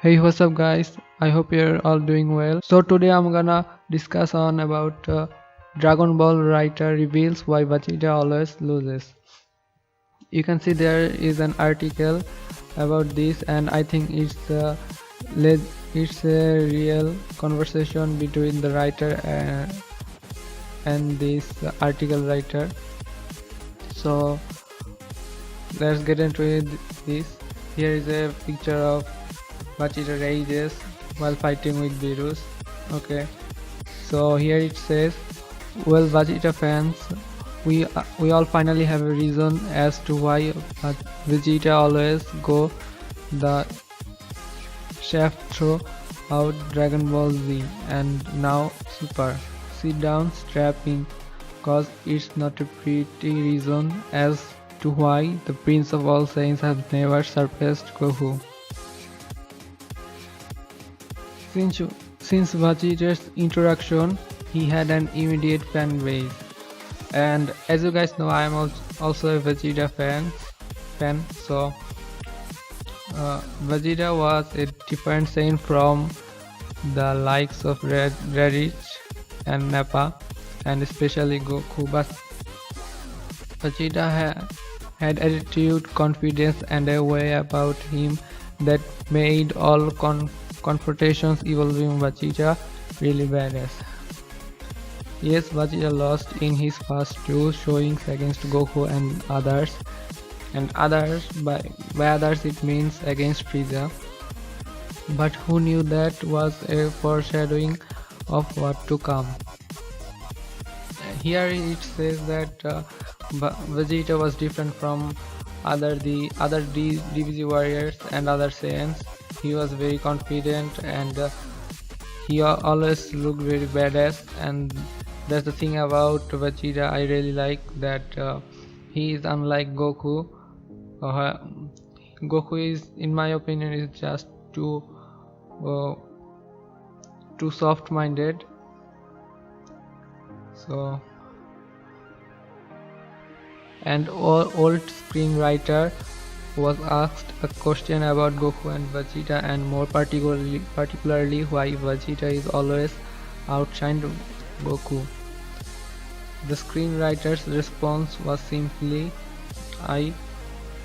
Hey, what's up guys? I hope you're all doing well. So today I'm gonna discuss on about Dragon Ball writer reveals why Vegeta always loses. You can see there is an article about this, and I think it's a real conversation between the writer and this article writer. So let's get into this. Here is a picture of Vegeta rages while fighting with virus. Okay, so here it says, well, Vegeta fans, we all finally have a reason as to why Vegeta always go the chef throw out Dragon Ball Z and now Super. Sit down, strap in, cause it's not a pretty reason as to why the Prince of All Saiyans has never surpassed Goku. Since Vegeta's introduction, he had an immediate fan base, and as you guys know, I am also a Vegeta fan. So Vegeta was a different Saiyan from the likes of Raditz and Nappa, and especially Goku. But Vegeta had attitude, confidence, and a way about him that made all confrontations involving Vegeta really badass. Yes, Vegeta lost in his first two showings against Goku and others. By others it means against Frieza. But who knew that was a foreshadowing of what to come. Here it says that Vegeta was different from the other DBS warriors and other Saiyans. He was very confident, and he always looked very badass, and that's the thing about Vegeta I really like, that he is unlike Goku. Goku is, in my opinion, is just too soft-minded. So, and old screenwriter was asked a question about Goku and Vegeta, and more particularly why Vegeta is always outshined Goku. The screenwriter's response was simply I.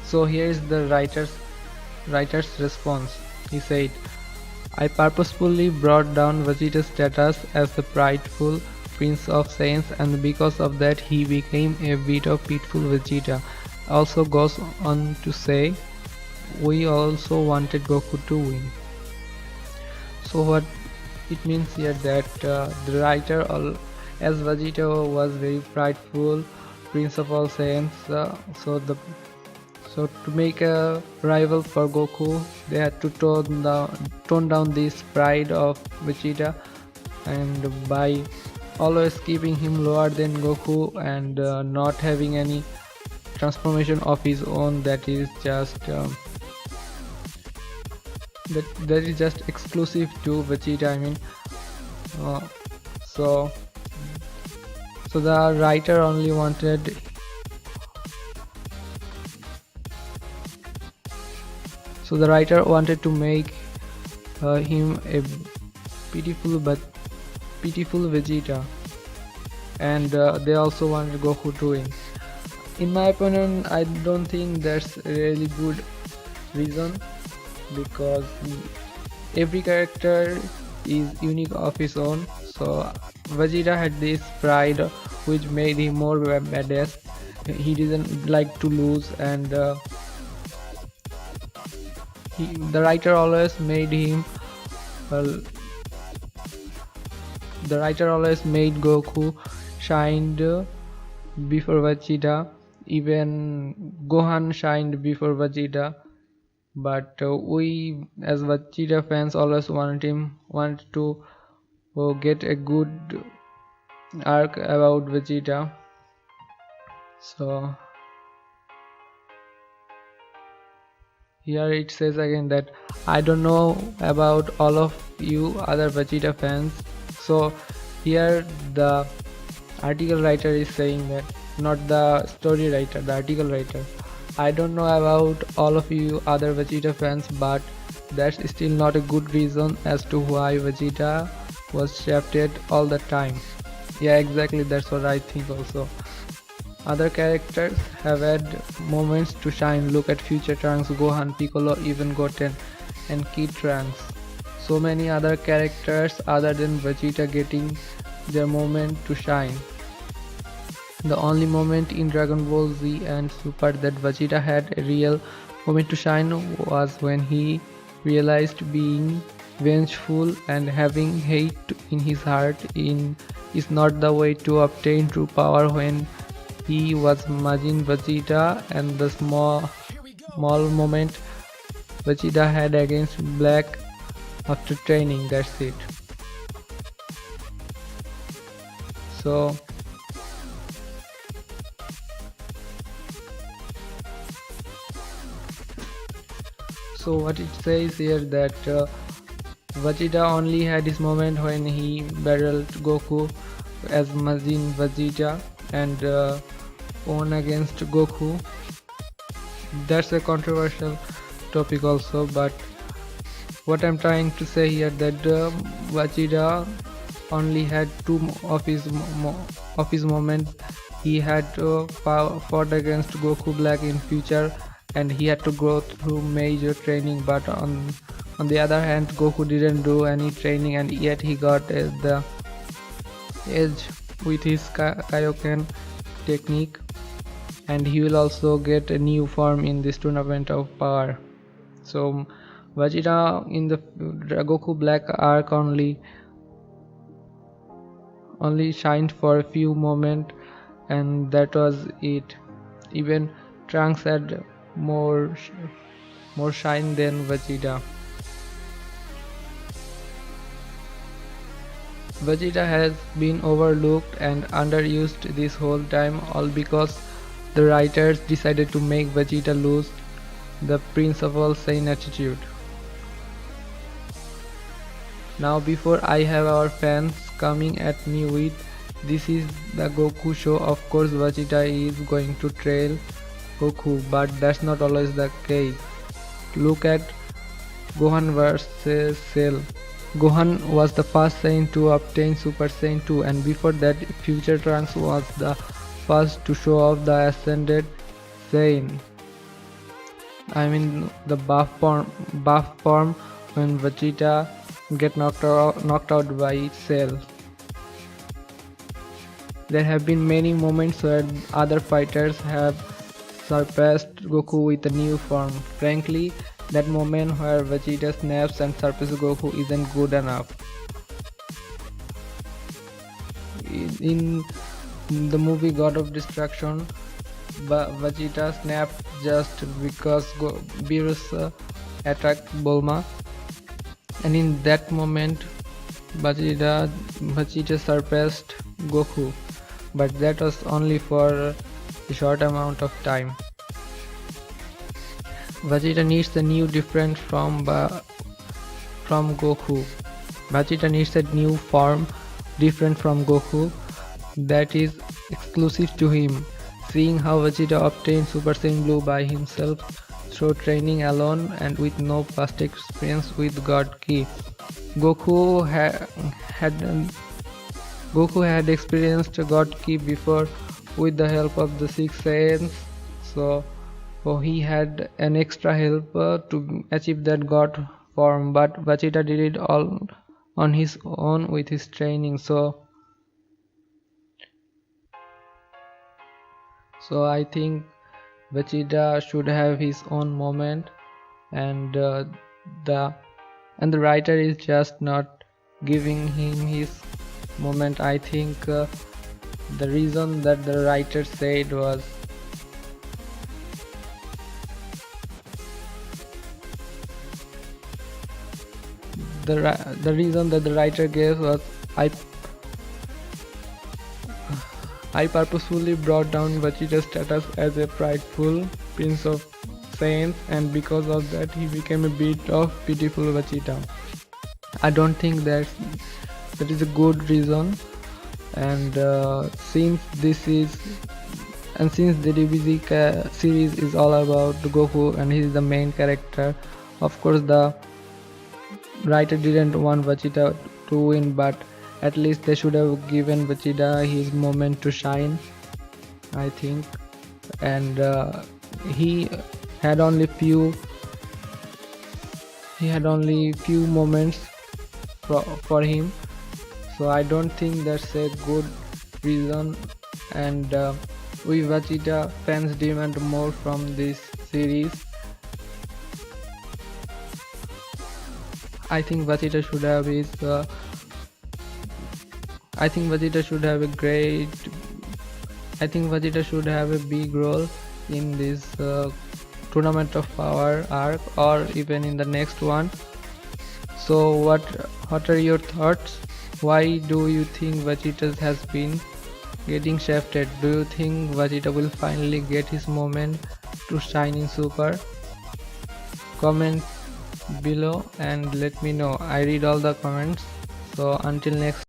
So here is the writer's response. He said, I purposefully brought down Vegeta's status as the prideful Prince of Saiyans, and because of that he became a bit of pitiful Vegeta. Also goes on to say, we also wanted Goku to win. So what it means here, that the writer, as Vegeta was very prideful Prince of all Saiyans, so to make a rival for Goku, they had to tone down this pride of Vegeta, and by always keeping him lower than Goku and not having any transformation of his own, that is just that is just exclusive to Vegeta. I mean, so the writer only wanted to make him a pitiful Vegeta, and they also wanted Goku to win. In my opinion, I don't think that's a really good reason, because every character is unique of his own. So Vegeta had this pride which made him more badass. He didn't like to lose, and the writer always made Goku shined before Vegeta. Even Gohan shined before Vegeta, but we as Vegeta fans always want to get a good arc about Vegeta. So here it says again that I don't know about all of you other Vegeta fans. So here the article writer is saying that, not the story writer, the article writer, I don't know about all of you other Vegeta fans, but that's still not a good reason as to why Vegeta was shafted all the time. Yeah, exactly, that's what I think also. Other characters have had moments to shine. Look at Future Trunks, Gohan, Piccolo, even Goten and Kid Trunks. So many other characters other than Vegeta getting their moment to shine. The only moment in Dragon Ball Z and Super that Vegeta had a real moment to shine was when he realized being vengeful and having hate in his heart is not the way to obtain true power, when he was Majin Vegeta and the small moment Vegeta had against Black after training. That's it. So what it says here that Vegeta only had his moment when he battled Goku as Majin Vegeta and won against Goku. That's a controversial topic also, but what I'm trying to say here that Vegeta only had two of his moment. He had fought against Goku Black in future, and he had to go through major training, but on the other hand Goku didn't do any training, and yet he got the edge with his Kaioken technique, and he will also get a new form in this tournament of power. So Vegeta in the Goku Black arc only shined for a few moments, and that was it. Even Trunks had more shine than Vegeta. Vegeta has been overlooked and underused this whole time, all because the writers decided to make Vegeta lose the Prince of All Saiyan attitude. Now before I have our fans coming at me with this is the Goku show, of course Vegeta is going to trail Goku, but that's not always the case. Look at Gohan vs Cell. Gohan was the first Saiyan to obtain Super Saiyan 2, and before that Future Trunks was the first to show off the Ascended Saiyan. I mean the buff form when Vegeta get knocked out by Cell. There have been many moments where other fighters have surpassed Goku with a new form. Frankly, that moment where Vegeta snaps and surpasses Goku isn't good enough. In the movie God of Destruction, Vegeta snapped just because Beerus attacked Bulma, and in that moment Vegeta surpassed Goku, but that was only for a short amount of time. Vegeta needs a new different from Goku. Vegeta needs a new form different from Goku that is exclusive to him. Seeing how Vegeta obtained Super Saiyan Blue by himself through training alone and with no past experience with God Ki. Goku had experienced God Ki before with the help of the 6 Saiyans, so he had an extra help to achieve that God form, but Vegeta did it all on his own with his training. So I think Vegeta should have his own moment, and the writer is just not giving him his moment. I think the reason that the writer said was the reason that the writer gave was I purposefully brought down Vegeta's status as a prideful Prince of Saiyans, and because of that he became a bit of pitiful Vegeta. I don't think that is a good reason, and since the DBS series is all about Goku and he is the main character, of course the writer didn't want Vegeta to win, but at least they should have given Vegeta his moment to shine, I think. And he had only few moments for him, so I don't think that's a good reason. And we Vegeta fans demand more from this series. I think Vegeta should have his I think Vegeta should have a great I think Vegeta should have a big role in this Tournament of Power arc, or even in the next one. So what are your thoughts? Why do you think Vegeta has been getting shafted? Do you think Vegeta will finally get his moment to shine in Super? Comment below and let me know. I read all the comments. So until next